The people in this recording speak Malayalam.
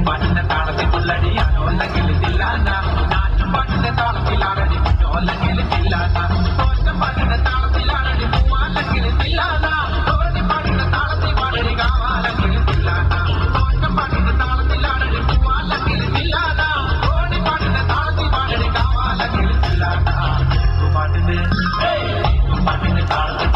പാട്ടിന്റെ താളത്തിൽ പുള്ളടിയാണോ അല്ലെങ്കിൽ തില്ലാന നാറ്റും പാട്ടിന്റെ താളത്തിലാണടി കുഞ്ഞോ അല്ലെങ്കിൽ തില്ലാന തോറ്റം പാട്ടിന്റെ താളത്തിലാണടി പൂവാല്ലെങ്കിൽ തില്ലാന തോന്നി പാട്ടിന്റെ താളത്തിൽ പാടടി കാവാല്ലെങ്കിൽ തില്ലാന തോറ്റം പാട്ടിന്റെ താളത്തിലാണടി പൂവാല്ലെങ്കിൽ തില്ലാന തോന്നി പാട്ടിന്റെ താളത്തിൽ പാടടി കാവാല്ലെങ്കിൽ തില്ലാന പാട്ടിന്റെ താളത്തിൽ